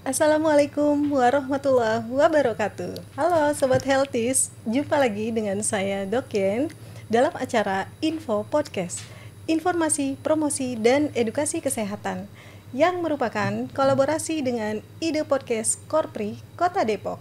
Assalamualaikum warahmatullahi wabarakatuh. Halo Sobat Healthies, jumpa lagi dengan saya Doken dalam acara Info Podcast, informasi, promosi, dan edukasi kesehatan yang merupakan kolaborasi dengan Ide Podcast Korpri Kota Depok.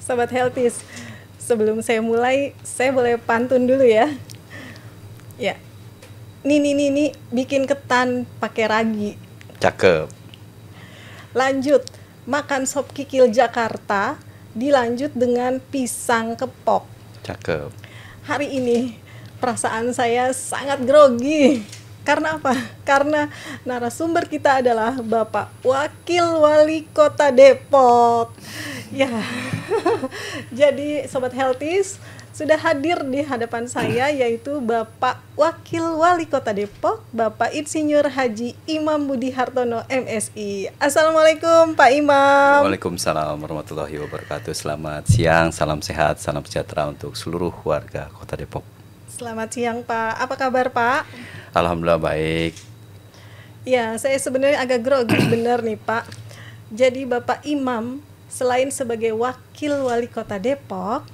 Sobat Healthies, sebelum saya mulai, saya boleh pantun dulu ya. Ya, Nini bikin ketan pakai ragi. Cakep. Lanjut, makan sop kikil Jakarta, dilanjut dengan pisang kepok. Cakep. Hari ini perasaan saya sangat grogi. Karena apa? Karena narasumber kita adalah Bapak Wakil Wali Kota Depok. Ya, jadi Sobat Healthies sudah hadir di hadapan saya yaitu Bapak Wakil Wali Kota Depok, Bapak Insinyur Haji Imam Budi Hartono MSI. Assalamualaikum Pak Imam. Waalaikumsalam warahmatullahi wabarakatuh. Selamat siang, salam sehat, salam sejahtera untuk seluruh warga Kota Depok. Selamat siang Pak, apa kabar Pak? Alhamdulillah baik. Ya, saya sebenarnya agak grogi benar nih Pak. Jadi Bapak Imam selain sebagai Wakil Wali Kota Depok,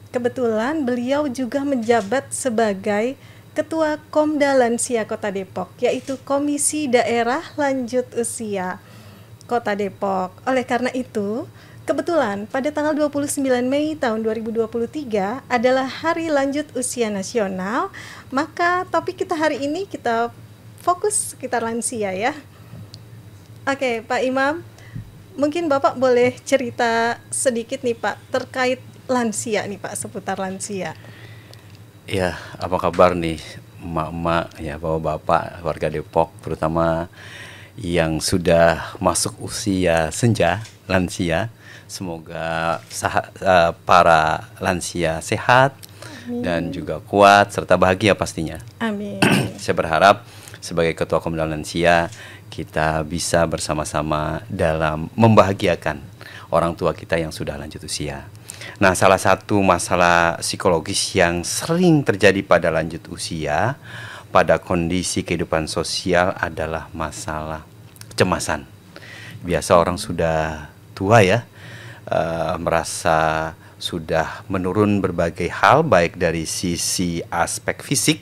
kebetulan beliau juga menjabat sebagai Ketua Komda Lansia Kota Depok, yaitu Komisi Daerah Lanjut Usia Kota Depok. Oleh karena itu, kebetulan pada tanggal 29 Mei tahun 2023 adalah Hari Lanjut Usia Nasional, maka topik kita hari ini kita fokus sekitar lansia ya. Oke, Pak Imam, mungkin Bapak boleh cerita sedikit nih Pak terkait lansia nih Pak, seputar lansia. Ya, apa kabar nih emak-emak ya, bapak-bapak warga Depok, terutama yang sudah masuk usia senja, lansia. Semoga para lansia sehat. Amin. Dan juga kuat serta bahagia pastinya. Amin. Saya berharap sebagai Ketua Komda Lansia kita bisa bersama-sama dalam membahagiakan orang tua kita yang sudah lanjut usia. Nah, salah satu masalah psikologis yang sering terjadi pada lanjut usia, pada kondisi kehidupan sosial adalah masalah kecemasan. Biasa orang sudah tua ya, merasa sudah menurun berbagai hal, baik dari sisi aspek fisik,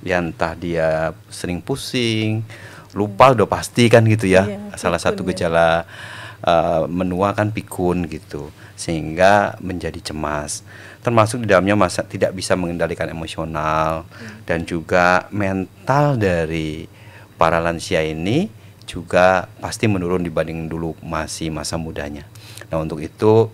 ya entah dia sering pusing, lupa udah pasti kan gitu ya. Salah satu gejala menua kan pikun gitu, sehingga menjadi cemas. Termasuk di dalamnya tidak bisa mengendalikan emosional, dan juga mental dari para lansia ini juga pasti menurun dibanding dulu masih masa mudanya. Nah, untuk itu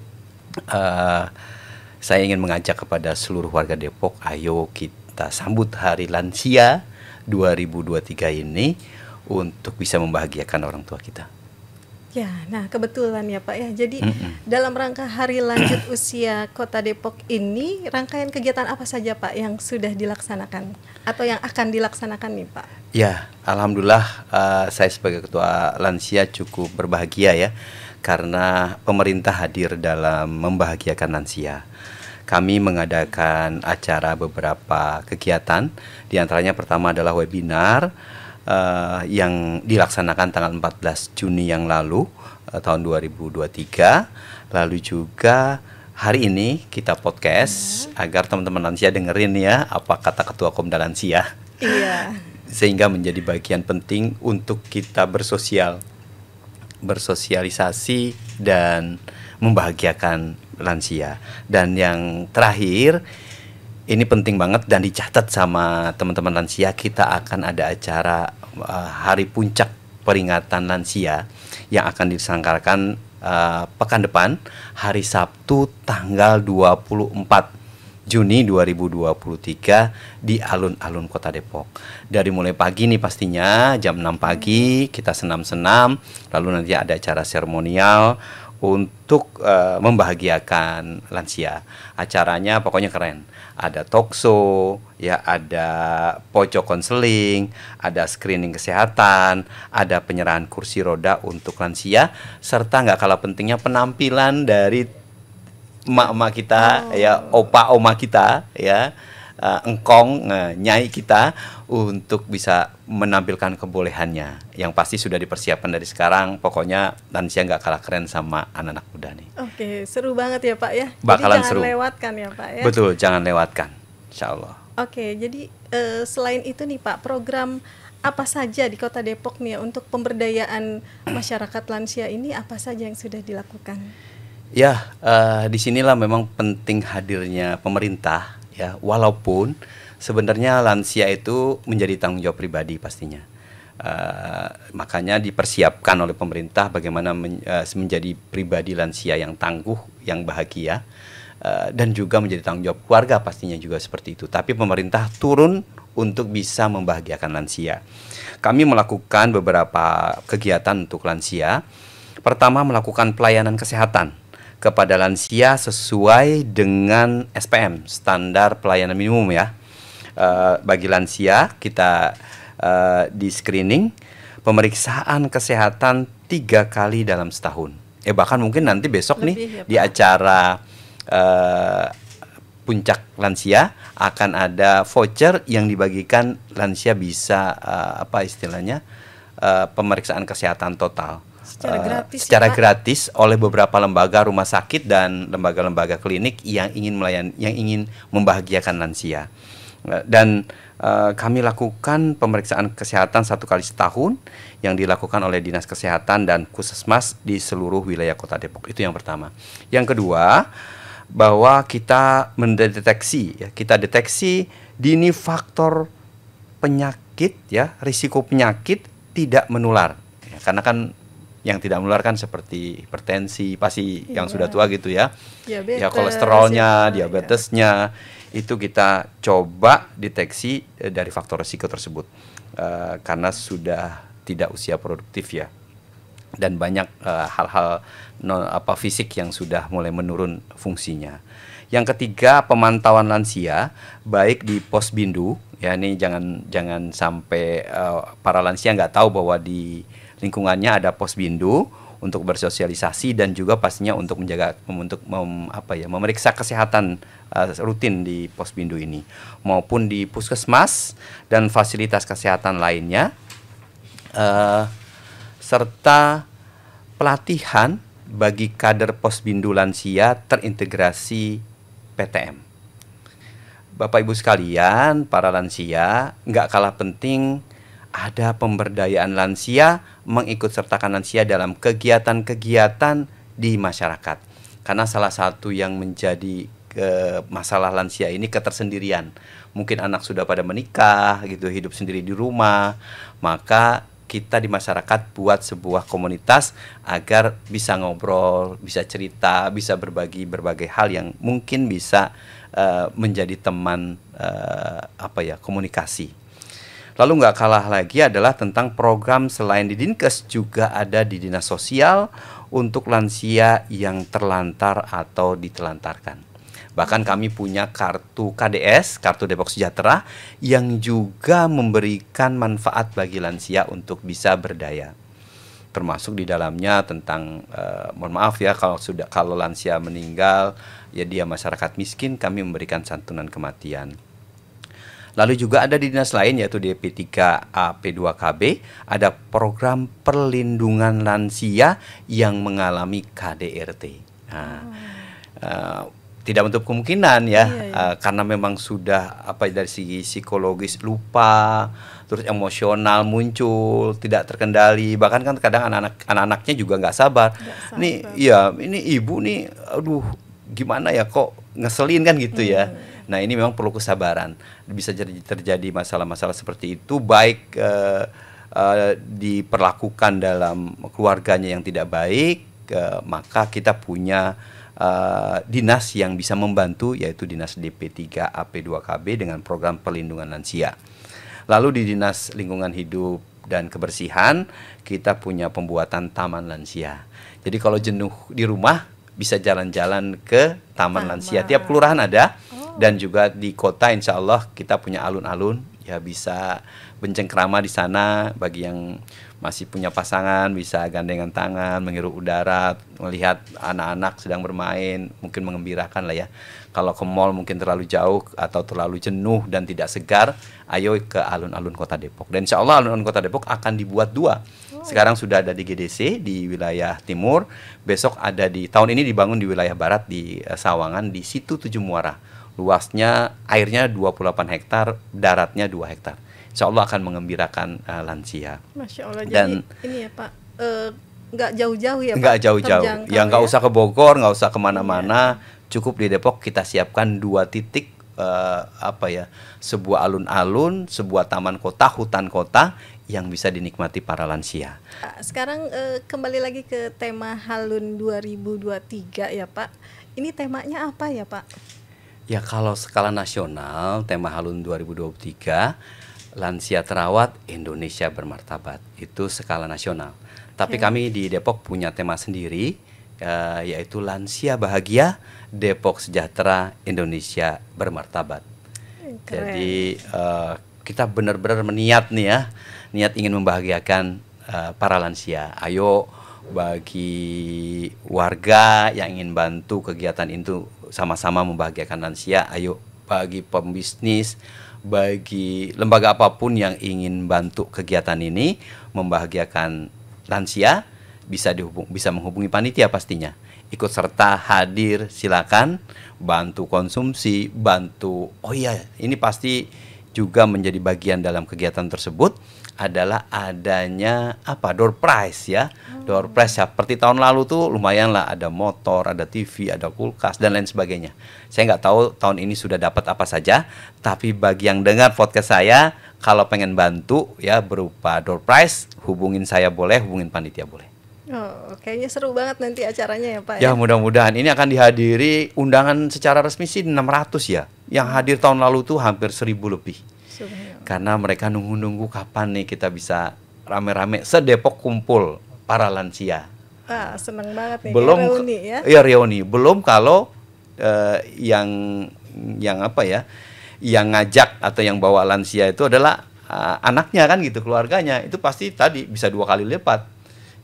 saya ingin mengajak kepada seluruh warga Depok, ayo kita sambut Hari Lansia 2023 ini untuk bisa membahagiakan orang tua kita. Ya, nah kebetulan ya Pak ya. Jadi dalam rangka Hari Lanjut Usia Kota Depok ini, rangkaian kegiatan apa saja Pak yang sudah dilaksanakan atau yang akan dilaksanakan nih Pak? Ya, alhamdulillah saya sebagai Ketua Lansia cukup berbahagia ya, karena pemerintah hadir dalam membahagiakan lansia. Kami mengadakan acara beberapa kegiatan, diantaranya pertama adalah webinar yang dilaksanakan tanggal 14 Juni yang lalu tahun 2023. Lalu juga hari ini kita podcast agar teman-teman lansia dengerin ya apa kata Ketua Komda Lansia. Iya. Sehingga menjadi bagian penting untuk kita bersosialisasi dan membahagiakan lansia. Dan yang terakhir, ini penting banget dan dicatat sama teman-teman lansia, kita akan ada acara hari puncak peringatan lansia yang akan diselenggarakan pekan depan, hari Sabtu tanggal 24 Juni 2023 di alun-alun Kota Depok. Dari mulai pagi nih pastinya jam 6 pagi kita senam-senam, lalu nanti ada acara seremonial untuk membahagiakan lansia. Acaranya pokoknya keren. Ada talkshow, ya, ada pojok konseling, ada screening kesehatan, ada penyerahan kursi roda untuk lansia, serta nggak kalah pentingnya penampilan dari emak-emak kita, ya, opa oma kita, ya, engkong, nyai kita, untuk bisa menampilkan kebolehannya. Yang pasti sudah dipersiapkan dari sekarang. Pokoknya lansia nggak kalah keren sama anak-anak muda nih. Oke, seru banget ya Pak ya. Bakalan jadi jangan seru. lewatkan ya Pak ya. Betul, jangan lewatkan, insya Allah. Oke, jadi selain itu nih Pak, program apa saja di Kota Depok nih ya, untuk pemberdayaan masyarakat lansia ini apa saja yang sudah dilakukan? Ya, disinilah memang penting hadirnya pemerintah, ya, walaupun sebenarnya lansia itu menjadi tanggung jawab pribadi pastinya. Makanya dipersiapkan oleh pemerintah bagaimana menjadi pribadi lansia yang tangguh, yang bahagia, dan juga menjadi tanggung jawab keluarga pastinya juga seperti itu. Tapi pemerintah turun untuk bisa membahagiakan lansia. Kami melakukan beberapa kegiatan untuk lansia. Pertama, melakukan pelayanan kesehatan kepada lansia sesuai dengan SPM, standar pelayanan minimum, ya. Bagi lansia kita di screening, pemeriksaan kesehatan 3 kali dalam setahun. Bahkan mungkin nanti besok Lebih, nih ya, Pak. di acara puncak lansia akan ada voucher yang dibagikan, lansia bisa apa istilahnya, pemeriksaan kesehatan total Secara gratis, secara ya, Pak? gratis oleh beberapa lembaga rumah sakit dan lembaga-lembaga klinik yang ingin yang ingin membahagiakan lansia. Dan kami lakukan pemeriksaan kesehatan 1 kali setahun yang dilakukan oleh Dinas Kesehatan dan Puskesmas di seluruh wilayah Kota Depok. Itu yang pertama. Yang kedua, bahwa kita mendeteksi, ya, kita deteksi dini faktor penyakit, ya, risiko penyakit tidak menular, ya, karena kan yang tidak menular kan seperti hipertensi, pasti yang sudah tua gitu, ya, Diabetes, ya, kolesterolnya, ya, diabetesnya, itu kita coba deteksi dari faktor risiko tersebut, karena sudah tidak usia produktif, ya, dan banyak hal-hal fisik yang sudah mulai menurun fungsinya. Yang ketiga, pemantauan lansia baik di Posbindu, ya, ini jangan sampai para lansia nggak tahu bahwa di lingkungannya ada Posbindu untuk bersosialisasi dan juga pastinya untuk menjaga memeriksa kesehatan rutin di Posbindu ini, maupun di puskesmas dan fasilitas kesehatan lainnya, serta pelatihan bagi kader Posbindu lansia terintegrasi PTM. Bapak Ibu sekalian, para lansia, nggak kalah penting ada pemberdayaan lansia, mengikut sertakan lansia dalam kegiatan-kegiatan di masyarakat. Karena salah satu yang menjadi masalah lansia ini ketersendirian. Mungkin anak sudah pada menikah gitu, hidup sendiri di rumah, maka kita di masyarakat buat sebuah komunitas agar bisa ngobrol, bisa cerita, bisa berbagi berbagai hal yang mungkin bisa menjadi teman komunikasi. Lalu nggak kalah lagi adalah tentang program selain di Dinkes juga ada di Dinas Sosial untuk lansia yang terlantar atau ditelantarkan. Bahkan kami punya kartu KDS, kartu Depok Sejahtera, yang juga memberikan manfaat bagi lansia untuk bisa berdaya. Termasuk di dalamnya tentang mohon maaf ya, kalau lansia meninggal, ya dia masyarakat miskin, kami memberikan santunan kematian. Lalu juga ada di dinas lain yaitu DP3A P2KB, ada program perlindungan lansia yang mengalami KDRT. Tidak menutup kemungkinan ya, karena memang sudah dari segi psikologis lupa, terus emosional muncul, tidak terkendali, bahkan kan kadang anak-anaknya juga nggak sabar. Ini ibu nih, aduh gimana ya, kok ngeselin kan gitu ya. Nah ini memang perlu kesabaran. Bisa terjadi masalah-masalah seperti itu, baik diperlakukan dalam keluarganya yang tidak baik, maka kita punya dinas yang bisa membantu, yaitu Dinas DP3A P2KB dengan program perlindungan lansia. Lalu di Dinas Lingkungan Hidup dan Kebersihan kita punya pembuatan taman lansia. Jadi kalau jenuh di rumah bisa jalan-jalan ke taman lansia. Tiap Taman. kelurahan ada. Oh. Dan juga di kota insya Allah kita punya alun-alun, ya bisa bencengkrama di sana. Bagi yang masih punya pasangan bisa gandengan tangan, menghirup udara, melihat anak-anak sedang bermain, mungkin mengembirakan lah ya. Kalau ke mall mungkin terlalu jauh atau terlalu jenuh dan tidak segar, ayo ke alun-alun Kota Depok. Dan insya Allah alun-alun Kota Depok akan dibuat 2. Sekarang sudah ada di GDC di wilayah timur, besok ada di tahun ini dibangun di wilayah barat di Sawangan di Situ Tujuh Muara. Luasnya airnya 28 hektar, daratnya 2 hektar. Insya Allah akan mengembirakan lansia. Masya Allah. Dan Jadi ini ya Pak, nggak jauh-jauh ya Pak? Nggak jauh-jauh, Terjangkau ya nggak ya? usah ke Bogor, nggak usah kemana-mana. Cukup di Depok kita siapkan 2 titik, sebuah alun-alun, sebuah taman kota, hutan kota yang bisa dinikmati para lansia. Sekarang kembali lagi ke tema Halun 2023 ya Pak. Ini temanya apa ya Pak? Ya kalau skala nasional, tema Halun 2023, lansia terawat, Indonesia bermartabat. Itu skala nasional. Tapi kami di Depok punya tema sendiri, yaitu lansia bahagia, Depok sejahtera, Indonesia bermartabat. Keren. Jadi kita benar-benar meniat nih ya, niat ingin membahagiakan para lansia. Ayo bagi warga yang ingin bantu kegiatan itu sama-sama membahagiakan lansia. Ayo bagi pembisnis, bagi lembaga apapun yang ingin bantu kegiatan ini membahagiakan lansia, bisa menghubungi panitia pastinya. Ikut serta hadir, silakan bantu konsumsi, bantu. Oh iya, ini pasti juga menjadi bagian dalam kegiatan tersebut adalah adanya door prize ya. Door prize ya, seperti tahun lalu tuh lumayan lah, ada motor, ada TV, ada kulkas dan lain sebagainya. Saya nggak tahu tahun ini sudah dapat apa saja, tapi bagi yang dengar podcast saya, kalau pengen bantu ya berupa door prize, hubungin saya boleh, hubungin panitia boleh. Oh, kayaknya seru banget nanti acaranya ya Pak. Ya mudah-mudahan ini akan dihadiri, undangan secara resmi sih 600 ya. Yang hadir tahun lalu tuh hampir 1000 lebih. Subhanallah. Karena mereka nunggu-nunggu kapan nih kita bisa rame-rame sedepok kumpul para lansia. Wah, seneng banget nih. Belum kayak reuni ya. Iya reuni. Belum kalau yang yang ngajak atau yang bawa lansia itu adalah anaknya kan gitu, keluarganya. Itu pasti tadi bisa 2 kali lipat.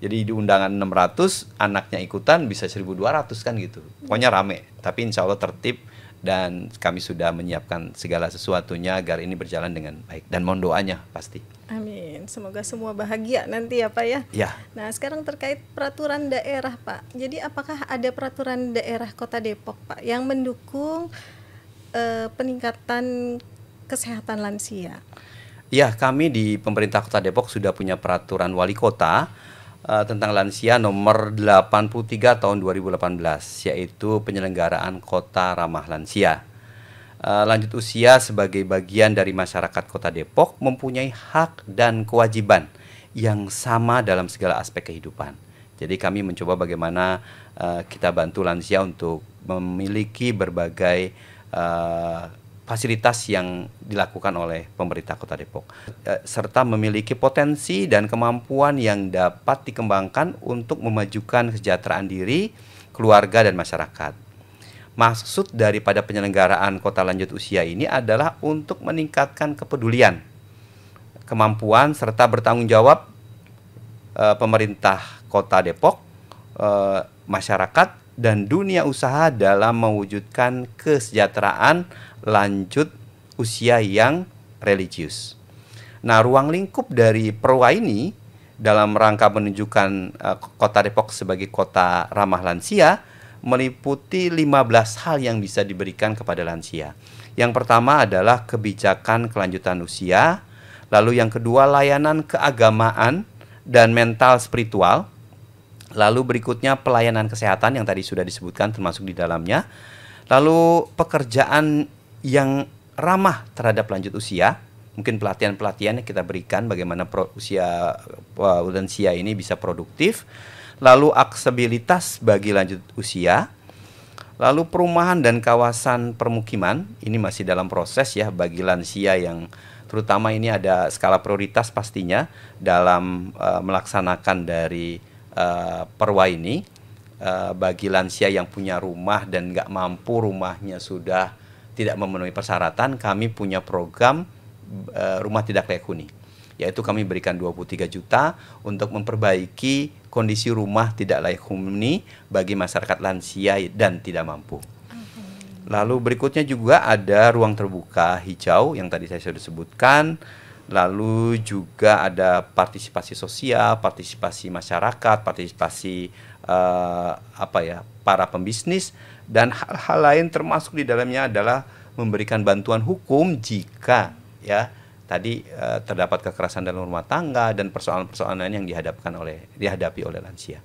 Jadi di undangan 600, anaknya ikutan bisa 1.200 kan gitu. Pokoknya rame, tapi insya Allah tertib dan kami sudah menyiapkan segala sesuatunya agar ini berjalan dengan baik. Dan mohon doanya pasti. Amin. Semoga semua bahagia nanti ya Pak ya. Ya. Nah sekarang terkait peraturan daerah Pak. Jadi apakah ada peraturan daerah Kota Depok Pak yang mendukung peningkatan kesehatan lansia? Ya, kami di pemerintah Kota Depok sudah punya peraturan wali kota tentang lansia nomor 83 tahun 2018, yaitu penyelenggaraan kota ramah lansia. Lanjut usia sebagai bagian dari masyarakat Kota Depok mempunyai hak dan kewajiban yang sama dalam segala aspek kehidupan. Jadi kami mencoba bagaimana kita bantu lansia untuk memiliki berbagai fasilitas yang dilakukan oleh pemerintah Kota Depok, serta memiliki potensi dan kemampuan yang dapat dikembangkan untuk memajukan kesejahteraan diri, keluarga, dan masyarakat. Maksud daripada penyelenggaraan kota lanjut usia ini adalah untuk meningkatkan kepedulian, kemampuan, serta bertanggung jawab pemerintah Kota Depok, masyarakat, dan dunia usaha dalam mewujudkan kesejahteraan lanjut usia yang religius. Nah, ruang lingkup dari Perwa ini dalam rangka menunjukkan Kota Depok sebagai kota ramah lansia meliputi 15 hal yang bisa diberikan kepada lansia. Yang pertama adalah kebijakan kelanjutan usia, lalu yang kedua layanan keagamaan dan mental spiritual, lalu berikutnya pelayanan kesehatan yang tadi sudah disebutkan termasuk di dalamnya, lalu pekerjaan yang ramah terhadap lanjut usia, mungkin pelatihan-pelatihan yang kita berikan bagaimana lansia ini bisa produktif, lalu aksesibilitas bagi lanjut usia, lalu perumahan dan kawasan permukiman, ini masih dalam proses ya bagi lansia yang terutama ini ada skala prioritas pastinya dalam melaksanakan dari Perwa ini, bagi lansia yang punya rumah dan nggak mampu, rumahnya sudah tidak memenuhi persyaratan, kami punya program rumah tidak layak huni, yaitu kami berikan 23 juta untuk memperbaiki kondisi rumah tidak layak huni bagi masyarakat lansia dan tidak mampu. Lalu berikutnya juga ada ruang terbuka hijau yang tadi saya sudah sebutkan. Lalu juga ada partisipasi sosial, partisipasi masyarakat, partisipasi para pembisnis, dan hal-hal lain termasuk di dalamnya adalah memberikan bantuan hukum jika tadi terdapat kekerasan dalam rumah tangga dan persoalan-persoalan lain yang dihadapi oleh lansia.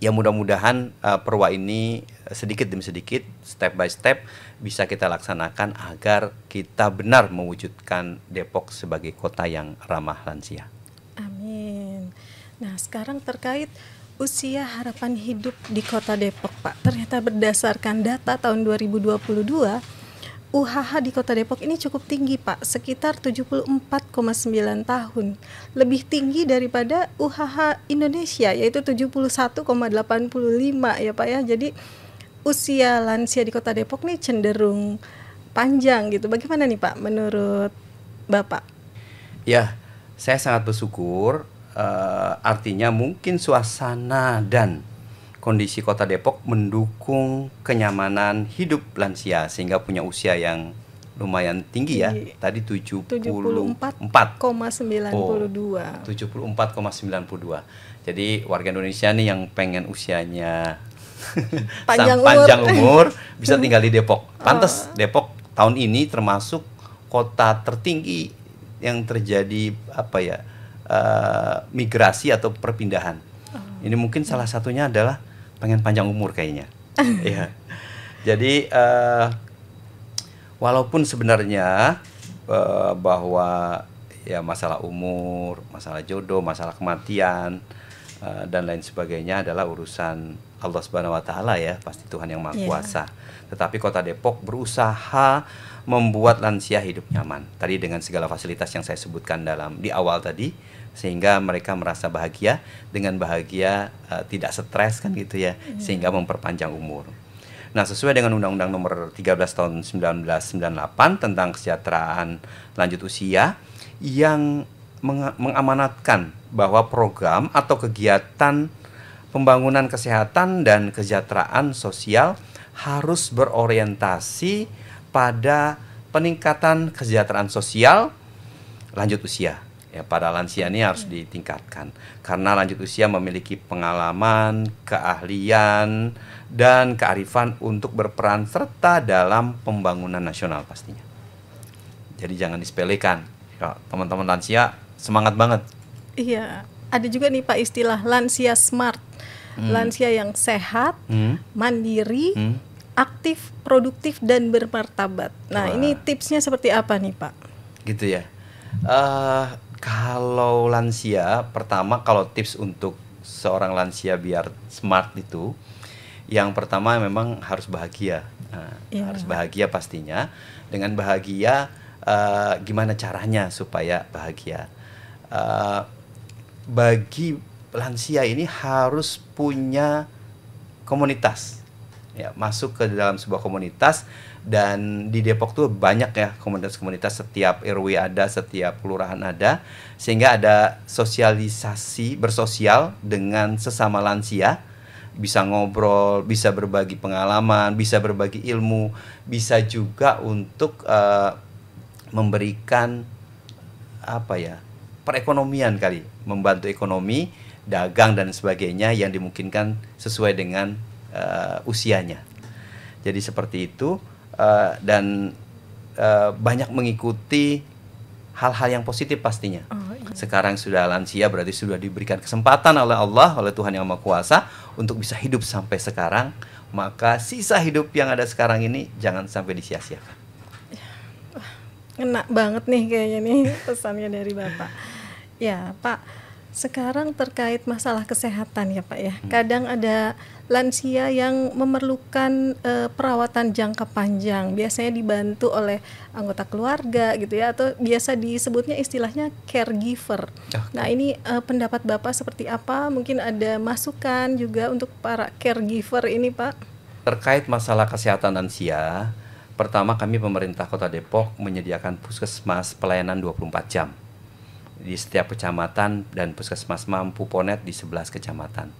Ya mudah-mudahan Perwa ini sedikit demi sedikit, step by step bisa kita laksanakan agar kita benar mewujudkan Depok sebagai kota yang ramah lansia. Amin. Nah, sekarang terkait usia harapan hidup di Kota Depok, Pak. Ternyata berdasarkan data tahun 2022, UHH di Kota Depok ini cukup tinggi, Pak, sekitar 74,9 tahun. Lebih tinggi daripada UHH Indonesia, yaitu 71,85 ya, Pak ya. Jadi usia lansia di Kota Depok nih cenderung panjang gitu. Bagaimana nih, Pak, menurut Bapak? Ya, saya sangat bersyukur, artinya mungkin suasana dan kondisi Kota Depok mendukung kenyamanan hidup lansia sehingga punya usia yang lumayan tinggi ya. Tadi 74,92. Jadi warga Indonesia nih yang pengen usianya panjang umur bisa tinggal di Depok. Pantes Depok tahun ini termasuk kota tertinggi yang terjadi migrasi atau perpindahan. Ini mungkin salah satunya adalah pengen panjang umur kayaknya. Ya. Jadi walaupun sebenarnya bahwa ya masalah umur, masalah jodoh, masalah kematian dan lain sebagainya adalah urusan Allah Subhanahu wa taala ya, pasti Tuhan yang Maha Kuasa. Tetapi Kota Depok berusaha membuat lansia hidup nyaman. Tadi dengan segala fasilitas yang saya sebutkan di awal tadi, sehingga mereka merasa bahagia, dengan bahagia tidak stres kan gitu ya, sehingga memperpanjang umur. Nah, sesuai dengan Undang-Undang Nomor 13 Tahun 1998 tentang kesejahteraan lanjut usia yang mengamanatkan bahwa program atau kegiatan pembangunan kesehatan dan kesejahteraan sosial harus berorientasi pada peningkatan kesejahteraan sosial lanjut usia. Ya, para lansia ini harus ditingkatkan karena lanjut usia memiliki pengalaman, keahlian, dan kearifan untuk berperan serta dalam pembangunan nasional pastinya. Jadi jangan disepelekan. Ya, teman-teman lansia semangat banget. Iya, ada juga nih Pak istilah lansia smart. Lansia yang sehat, mandiri, aktif, produktif, dan bermartabat. Nah, ini tipsnya seperti apa nih Pak? Gitu ya. Kalau lansia, pertama kalau tips untuk seorang lansia biar smart itu, yang pertama memang harus bahagia. Harus bahagia pastinya. Dengan bahagia, gimana caranya supaya bahagia? Bagi lansia ini harus punya komunitas. Ya, masuk ke dalam sebuah komunitas, dan di Depok tuh banyak ya komunitas-komunitas, setiap RW ada, setiap kelurahan ada, sehingga ada sosialisasi bersosial dengan sesama lansia, bisa ngobrol, bisa berbagi pengalaman, bisa berbagi ilmu, bisa juga untuk memberikan perekonomian kali, membantu ekonomi, dagang dan sebagainya yang dimungkinkan sesuai dengan usianya. Jadi seperti itu, dan banyak mengikuti hal-hal yang positif pastinya. Sekarang sudah lansia berarti sudah diberikan kesempatan oleh Allah, oleh Tuhan yang Maha Kuasa untuk bisa hidup sampai sekarang. Maka sisa hidup yang ada sekarang ini jangan sampai disia-siakan. Kena banget nih kayaknya nih pesannya dari Bapak. Ya Pak, Sekarang terkait masalah kesehatan ya Pak ya. Kadang ada lansia yang memerlukan perawatan jangka panjang. Biasanya dibantu oleh anggota keluarga gitu ya, atau biasa disebutnya istilahnya caregiver. Nah ini pendapat Bapak seperti apa? Mungkin ada masukan juga untuk para caregiver ini Pak? Terkait masalah kesehatan lansia, pertama kami pemerintah Kota Depok menyediakan puskesmas pelayanan 24 jam di setiap kecamatan dan puskesmas mampu Ponet di 11 kecamatan.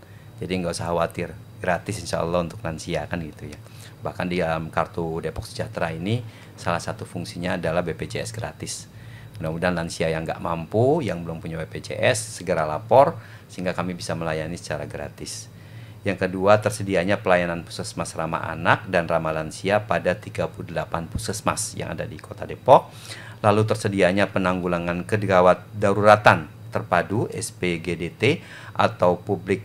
Jadi nggak usah khawatir, gratis insya Allah untuk lansia kan gitu ya. Bahkan di dalam kartu Depok Sejahtera ini salah satu fungsinya adalah BPJS gratis. Mudah-mudahan lansia yang nggak mampu, yang belum punya BPJS segera lapor sehingga kami bisa melayani secara gratis. Yang kedua, tersedianya pelayanan puskesmas ramah anak dan ramah lansia pada 38 puskesmas yang ada di Kota Depok. Lalu tersedianya penanggulangan kegawat daruratan terpadu SPGDT atau Public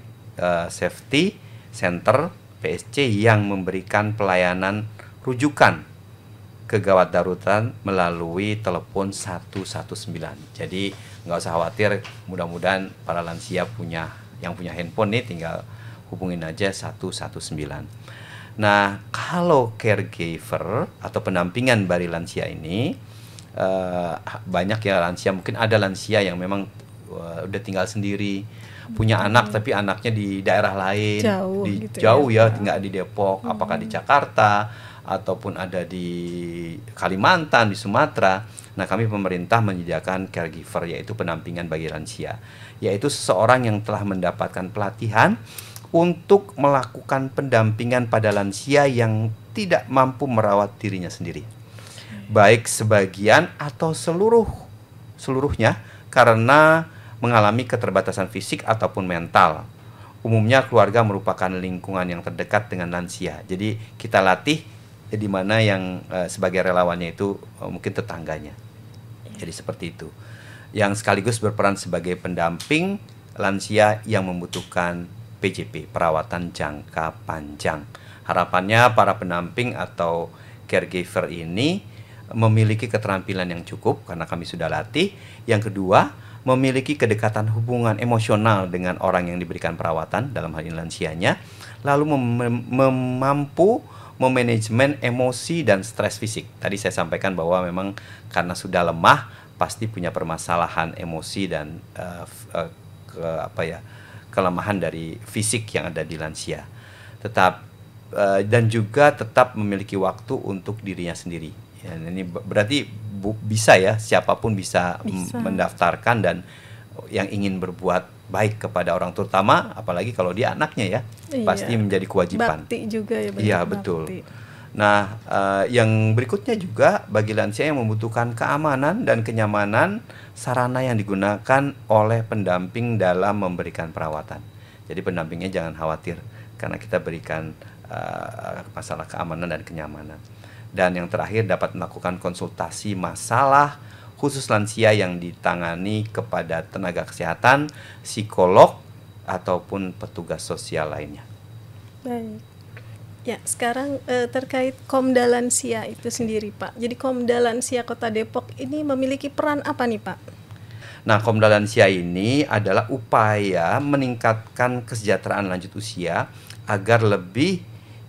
Safety Center PSC yang memberikan pelayanan rujukan kegawat daruratan melalui telepon 119. Jadi nggak usah khawatir, mudah-mudahan para lansia yang punya handphone nih tinggal hubungin aja 119. Nah, kalau caregiver atau pendampingan bagi lansia ini banyak ya lansia, mungkin ada lansia yang memang udah tinggal sendiri, punya anak tapi anaknya di daerah lain, jauh ya, tinggal di Depok, apakah di Jakarta ataupun ada di Kalimantan, di Sumatera. Nah, kami pemerintah menyediakan caregiver, yaitu pendampingan bagi lansia, yaitu seseorang yang telah mendapatkan pelatihan untuk melakukan pendampingan pada lansia yang tidak mampu merawat dirinya sendiri, baik sebagian atau seluruhnya karena mengalami keterbatasan fisik ataupun mental. Umumnya keluarga merupakan lingkungan yang terdekat dengan lansia. Jadi kita latih di mana yang sebagai relawannya itu mungkin tetangganya. Jadi seperti itu. Yang sekaligus berperan sebagai pendamping lansia yang membutuhkan PJP, perawatan jangka panjang. Harapannya para pendamping atau caregiver ini memiliki keterampilan yang cukup karena kami sudah latih. Yang kedua, memiliki kedekatan hubungan emosional dengan orang yang diberikan perawatan, dalam hal ini lansianya, lalu mampu memanajemen emosi dan stres fisik. Tadi saya sampaikan bahwa memang karena sudah lemah pasti punya permasalahan emosi dan kelemahan dari fisik yang ada di lansia. Dan juga tetap memiliki waktu untuk dirinya sendiri. Ya, ini berarti bisa ya, siapapun bisa. Mendaftarkan dan yang ingin berbuat baik kepada orang, terutama apalagi kalau dia anaknya ya, pasti menjadi kewajiban. Bakti juga ya. Iya betul. Nah, yang berikutnya juga bagi lansia yang membutuhkan keamanan dan kenyamanan sarana yang digunakan oleh pendamping dalam memberikan perawatan. Jadi pendampingnya jangan khawatir karena kita berikan masalah keamanan dan kenyamanan. Dan yang terakhir, dapat melakukan konsultasi masalah khusus lansia yang ditangani kepada tenaga kesehatan, psikolog, ataupun petugas sosial lainnya. Baik. Ya, sekarang terkait Komda Lansia itu sendiri Pak. Jadi Komda Lansia Kota Depok ini memiliki peran apa nih Pak? Nah, Komda Lansia ini adalah upaya meningkatkan kesejahteraan lanjut usia agar lebih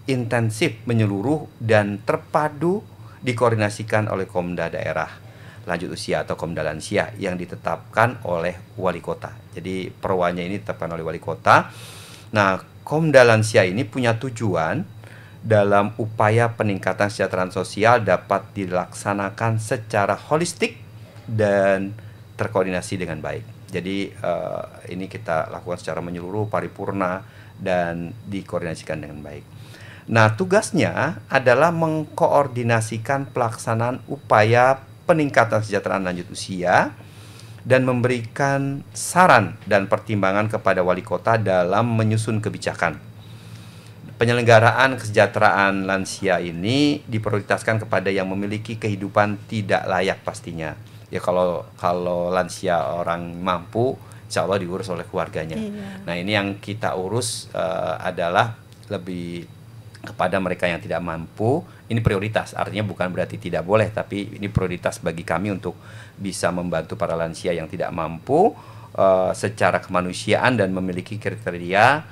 intensif, menyeluruh, dan terpadu dikoordinasikan oleh Komda daerah lanjut usia atau Komda Lansia yang ditetapkan oleh wali kota. Jadi perwanya ini ditetapkan oleh wali kota. Nah, Komda Lansia ini punya tujuan dalam upaya peningkatan kesejahteraan sosial dapat dilaksanakan secara holistik dan terkoordinasi dengan baik. Jadi ini kita lakukan secara menyeluruh, paripurna, dan dikoordinasikan dengan baik. Nah, tugasnya adalah mengkoordinasikan pelaksanaan upaya peningkatan kesejahteraan lanjut usia dan memberikan saran dan pertimbangan kepada wali kota dalam menyusun kebijakan. Penyelenggaraan kesejahteraan lansia ini diprioritaskan kepada yang memiliki kehidupan tidak layak pastinya. Ya kalau lansia orang mampu, insya Allah diurus oleh keluarganya. Nah, ini yang kita urus adalah lebih kepada mereka yang tidak mampu. Ini prioritas, artinya bukan berarti tidak boleh, tapi ini prioritas bagi kami untuk bisa membantu para lansia yang tidak mampu secara kemanusiaan dan memiliki kriteria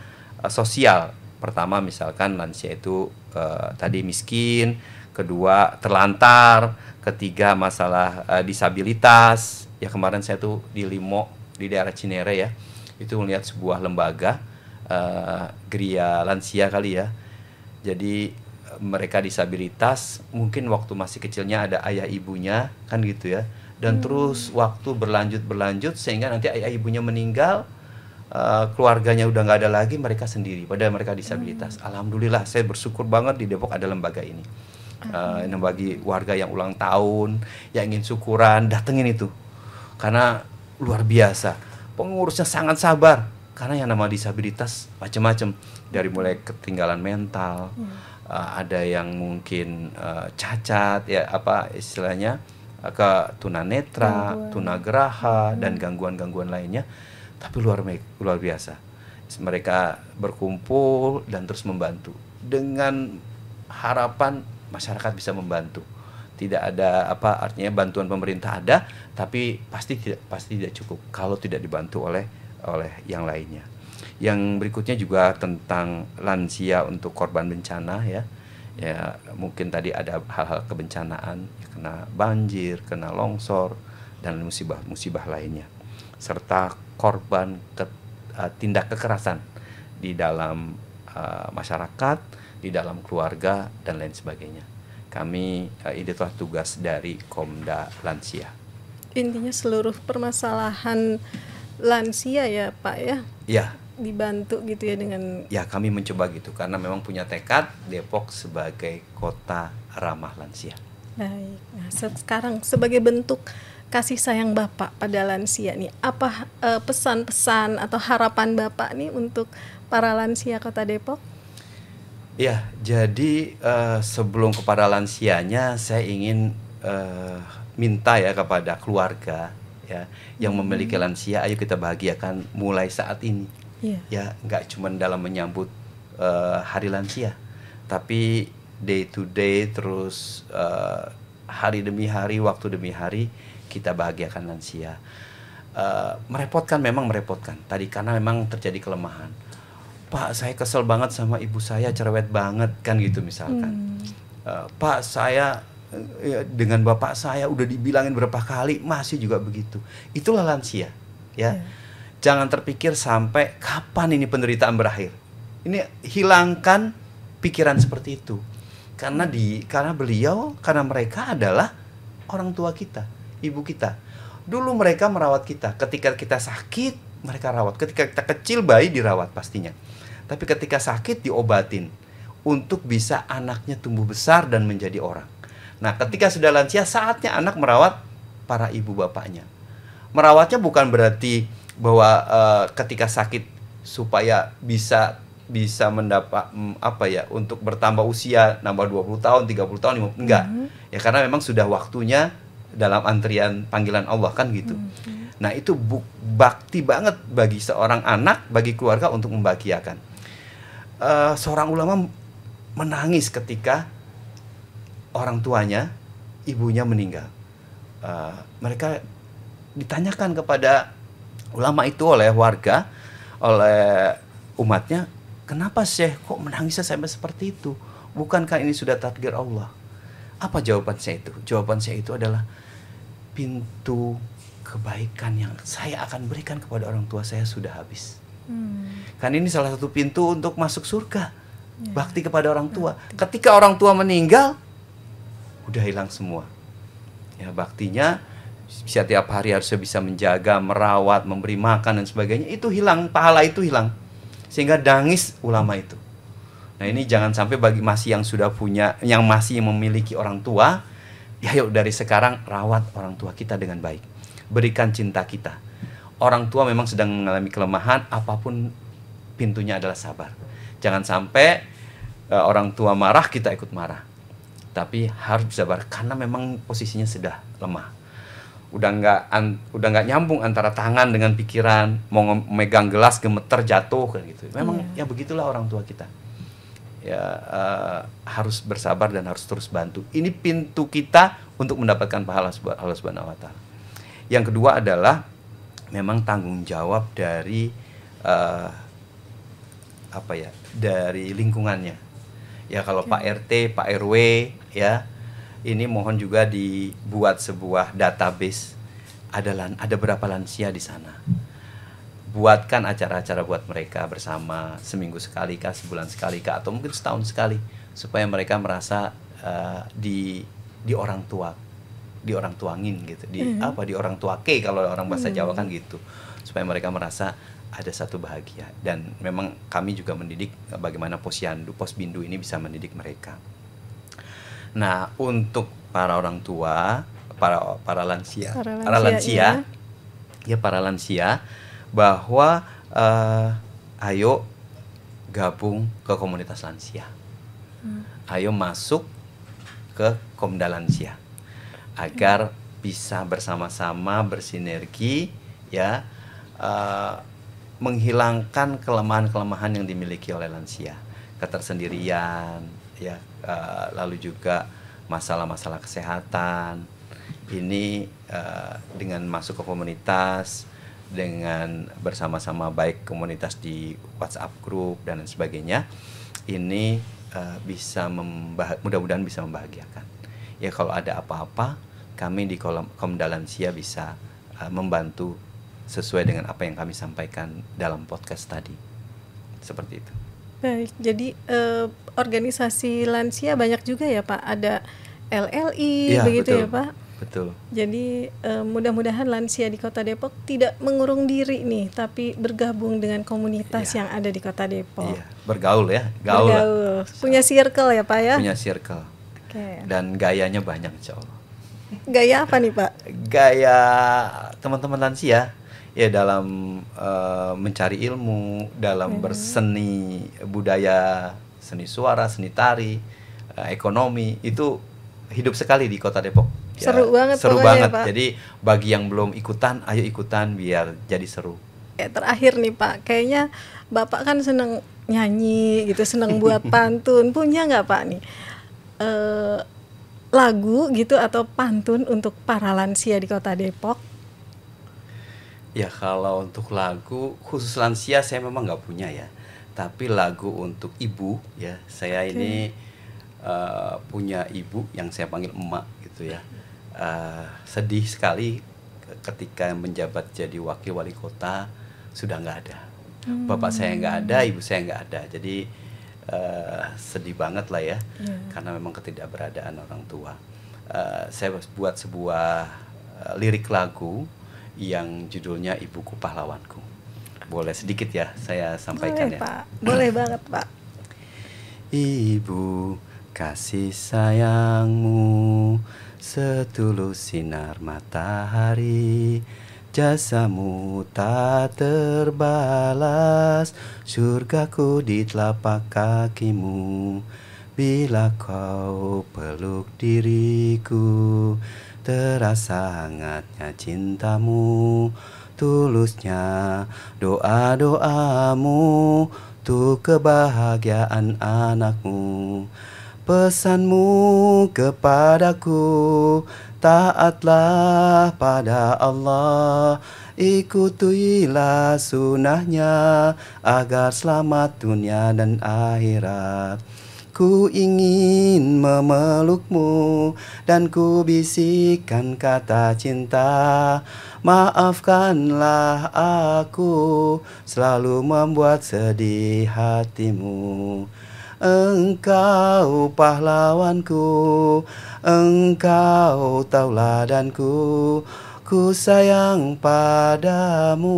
sosial. Pertama misalkan lansia itu tadi miskin, kedua terlantar, ketiga masalah disabilitas. Ya kemarin saya tuh di Limo di daerah Cinere ya, itu melihat sebuah lembaga Gria Lansia kali ya. Jadi mereka disabilitas, mungkin waktu masih kecilnya ada ayah ibunya kan gitu ya, dan terus waktu berlanjut sehingga nanti ayah ibunya meninggal, keluarganya udah nggak ada lagi, mereka sendiri padahal mereka disabilitas. Alhamdulillah saya bersyukur banget di Depok ada lembaga ini. Ini bagi warga yang ulang tahun, yang ingin syukuran, datengin itu karena luar biasa, pengurusnya sangat sabar karena yang nama disabilitas macam-macam, dari mulai ketinggalan mental, ada yang mungkin cacat ya apa istilahnya, ke tunanetra, tunagraha dan gangguan-gangguan lainnya, tapi luar biasa. Mereka berkumpul dan terus membantu dengan harapan masyarakat bisa membantu. Tidak ada apa artinya bantuan pemerintah ada, tapi pasti tidak cukup kalau tidak dibantu oleh yang lainnya. Yang berikutnya juga tentang lansia untuk korban bencana ya. Ya mungkin tadi ada hal-hal kebencanaan, kena banjir, kena longsor dan musibah lainnya, serta korban tindak kekerasan di dalam masyarakat, di dalam keluarga dan lain sebagainya. Kami ini telah tugas dari Komda Lansia. Intinya seluruh permasalahan lansia ya Pak ya? Ya. Dibantu gitu ya dengan... Ya kami mencoba gitu karena memang punya tekad Depok sebagai kota ramah lansia. Baik, nah sekarang sebagai bentuk kasih sayang Bapak pada lansia nih, apa pesan-pesan atau harapan Bapak nih untuk para lansia Kota Depok? Ya, jadi sebelum kepada lansianya saya ingin minta ya kepada keluarga ya yang memiliki lansia, ayo kita bahagiakan mulai saat ini. Ya, nggak cuma dalam menyambut hari lansia, tapi day to day terus hari demi hari, waktu demi hari kita bahagiakan lansia. Merepotkan, memang merepotkan tadi karena memang terjadi kelemahan. Pak, saya kesel banget sama ibu saya, cerewet banget kan gitu misalkan. Pak, saya dengan bapak saya udah dibilangin berapa kali masih juga begitu. Itulah lansia ya. Jangan terpikir sampai kapan ini penderitaan berakhir. Ini hilangkan pikiran seperti itu. Karena karena mereka adalah orang tua kita, ibu kita. Dulu mereka merawat kita. Ketika kita sakit, mereka rawat. Ketika kita kecil, bayi dirawat pastinya. Tapi ketika sakit diobatin untuk bisa anaknya tumbuh besar dan menjadi orang. Nah, ketika sudah lansia, saatnya anak merawat para ibu bapaknya. Merawatnya bukan berarti bahwa ketika sakit supaya bisa mendapat untuk bertambah usia, nambah 20 tahun, 30 tahun, 50, enggak. Ya karena memang sudah waktunya dalam antrian panggilan Allah kan gitu. Nah, itu bakti banget bagi seorang anak, bagi keluarga untuk membahagiakan. Seorang ulama menangis ketika orang tuanya, ibunya meninggal. Mereka ditanyakan kepada ulama itu oleh warga, oleh umatnya, kenapa Syekh kok menangisnya sampai seperti itu? Bukankah ini sudah takdir Allah? Apa jawaban saya itu? Jawaban saya itu adalah pintu kebaikan yang saya akan berikan kepada orang tua saya sudah habis. Kan ini salah satu pintu untuk masuk surga. Bakti kepada orang tua. Ketika orang tua meninggal, udah hilang semua. Ya, baktinya bisa tiap hari harusnya bisa menjaga, merawat, memberi makan dan sebagainya, itu hilang, pahala itu hilang. Sehingga nangis ulama itu. Nah, ini jangan sampai bagi masih yang sudah punya, yang masih memiliki orang tua, ya yuk dari sekarang rawat orang tua kita dengan baik. Berikan cinta kita. Orang tua memang sedang mengalami kelemahan, apapun pintunya adalah sabar. Jangan sampai orang tua marah, kita ikut marah. Tapi harus sabar karena memang posisinya sudah lemah. Udah nggak nyambung antara tangan dengan pikiran, mau megang gelas gemeter jatuh kan gitu. Memang ya begitulah orang tua kita. Ya harus bersabar dan harus terus bantu. Ini pintu kita untuk mendapatkan pahala Allah Subhanahu wa taala. Yang kedua adalah memang tanggung jawab dari eh, dari lingkungannya. Ya kalau Pak RT, Pak RW ya, ini mohon juga dibuat sebuah database. Ada berapa lansia di sana. Buatkan acara-acara buat mereka bersama, seminggu sekali kah, sebulan sekali kah, atau mungkin setahun sekali, supaya mereka merasa di orang tua, di orang tuangin gitu, di orang tuake kalau orang bahasa Jawa kan gitu, supaya mereka merasa ada satu bahagia. Dan memang kami juga mendidik bagaimana Posbindu ini bisa mendidik mereka. Nah, untuk para orang tua, para lansia, para lansia bahwa ayo gabung ke komunitas lansia. Ayo masuk ke Komda Lansia agar bisa bersama-sama bersinergi ya, menghilangkan kelemahan-kelemahan yang dimiliki oleh lansia, ketersendirian ya, lalu juga masalah-masalah kesehatan. Ini dengan masuk ke komunitas, dengan bersama-sama baik komunitas di WhatsApp group dan lain sebagainya, ini bisa mudah-mudahan bisa membahagiakan. Ya kalau ada apa-apa, kami di Komda Lansia bisa membantu sesuai dengan apa yang kami sampaikan dalam podcast tadi. Seperti itu. Baik, jadi organisasi lansia banyak juga ya Pak, ada LLI ya, begitu betul, ya Pak? Betul. Jadi mudah-mudahan lansia di Kota Depok tidak mengurung diri nih, tapi bergabung dengan komunitas yang ada di Kota Depok. Iya, bergaul ya, bergaul. Punya circle ya Pak ya? Punya circle. Okay. Dan gayanya banyak insya Allah. Gaya apa nih Pak? Gaya teman-teman lansia ya dalam mencari ilmu, dalam berseni budaya, seni suara, seni tari, ekonomi, itu hidup sekali di Kota Depok. Ya, seru banget. Pak. Jadi bagi yang belum ikutan, ayo ikutan biar jadi seru. Terakhir nih Pak, kayaknya Bapak kan seneng nyanyi gitu, seneng buat pantun. Punya nggak Pak nih lagu gitu atau pantun untuk para lansia di Kota Depok? Ya kalau untuk lagu khusus lansia saya memang nggak punya ya. Tapi lagu untuk ibu ya, saya ini punya ibu yang saya panggil emak gitu ya. Sedih sekali ketika menjabat jadi wakil wali kota sudah nggak ada. Bapak saya nggak ada, ibu saya nggak ada. Jadi sedih banget lah ya, karena memang ketidakberadaan orang tua. Saya buat sebuah lirik lagu yang judulnya Ibuku Pahlawanku. Boleh sedikit ya saya sampaikan? Boleh, ya Pak, boleh banget Pak. Ibu, kasih sayangmu setulus sinar matahari, jasamu tak terbalas, surgaku di telapak kakimu. Bila kau peluk diriku, terasa hangatnya cintamu, tulusnya doa-doamu untuk kebahagiaan anakmu. Pesanmu kepadaku, taatlah pada Allah, ikutilah sunnahnya agar selamat dunia dan akhirat. Ku ingin memelukmu dan ku bisikkan kata cinta, maafkanlah aku selalu membuat sedih hatimu. Engkau pahlawanku, engkau tauladanku, ku sayang padamu,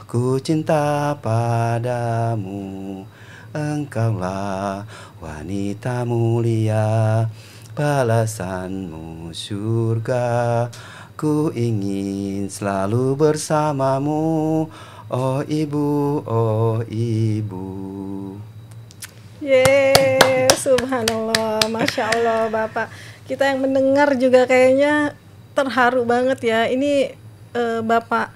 ku cinta padamu. Engkaulah wanita mulia, balasanmu surga, ku ingin selalu bersamamu, oh ibu, oh ibu. Yeay, subhanallah, masya Allah Bapak. Kita yang mendengar juga kayaknya terharu banget ya. Ini Bapak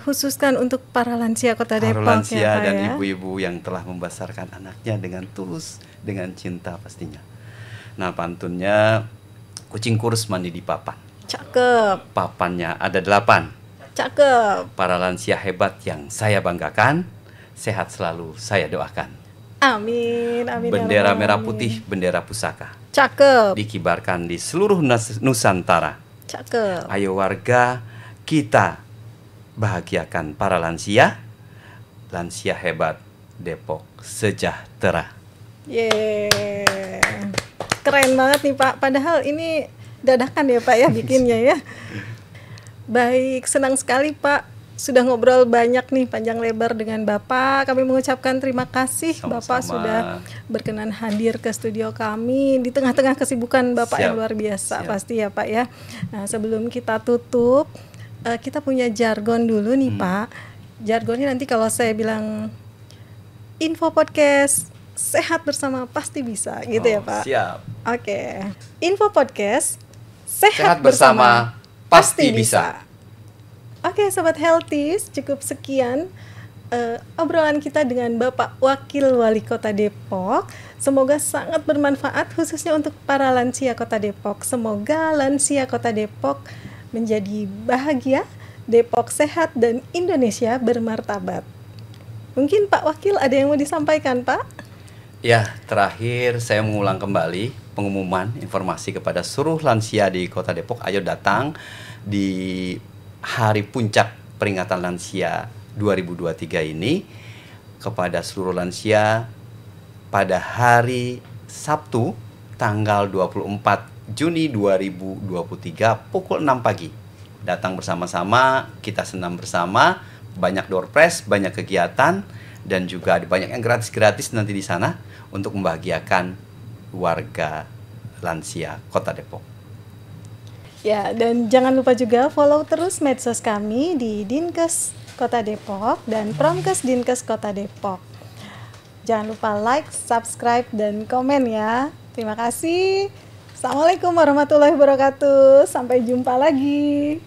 khususkan untuk para lansia Kota Depok, para lansia ya, dan ya? ibu-ibu yang telah membesarkan anaknya dengan tulus, dengan cinta pastinya. Nah, pantunnya kucing kurus mandi di papan. Cakep. Papannya ada 8. Cakep. Para lansia hebat yang saya banggakan, sehat selalu saya doakan. Amin, amin. Bendera ya merah Rabbal putih, alamin. bendera pusaka, Cakep, dikibarkan di seluruh Nusantara. cakep. Ayo warga, kita bahagiakan para lansia. Lansia hebat, Depok sejahtera. Yeay. Keren banget nih Pak. Padahal ini dadakan ya Pak ya bikinnya ya. Baik, senang sekali Pak. Sudah ngobrol banyak nih panjang lebar dengan Bapak. Kami mengucapkan terima kasih. Sama-sama. Bapak sudah berkenan hadir ke studio kami di tengah-tengah kesibukan Bapak yang Siap. luar biasa. Siap. Pasti ya Pak ya. Nah, sebelum kita tutup, kita punya jargon dulu nih Pak. Jargonnya nanti kalau saya bilang info podcast sehat bersama pasti bisa gitu ya Pak. Siap. Oke. Info podcast Sehat bersama pasti bisa. Oke, sobat Healthies, cukup sekian obrolan kita dengan Bapak Wakil Wali Kota Depok. Semoga sangat bermanfaat khususnya untuk para lansia Kota Depok. Semoga lansia Kota Depok menjadi bahagia, Depok sehat dan Indonesia bermartabat. Mungkin Pak Wakil ada yang mau disampaikan, Pak? Ya, terakhir saya mengulang kembali pengumuman informasi kepada seluruh lansia di Kota Depok. Ayo datang di hari puncak peringatan lansia 2023 ini kepada seluruh lansia pada hari Sabtu tanggal 24 Juni 2023 pukul 6 pagi. Datang bersama-sama, kita senam bersama, banyak door prize, banyak kegiatan, dan juga ada banyak yang gratis-gratis nanti di sana untuk membahagiakan warga lansia Kota Depok. Ya, dan jangan lupa juga follow terus medsos kami di Dinkes Kota Depok dan Promkes Dinkes Kota Depok. Jangan lupa like, subscribe, dan komen ya. Terima kasih. Assalamualaikum warahmatullahi wabarakatuh. Sampai jumpa lagi.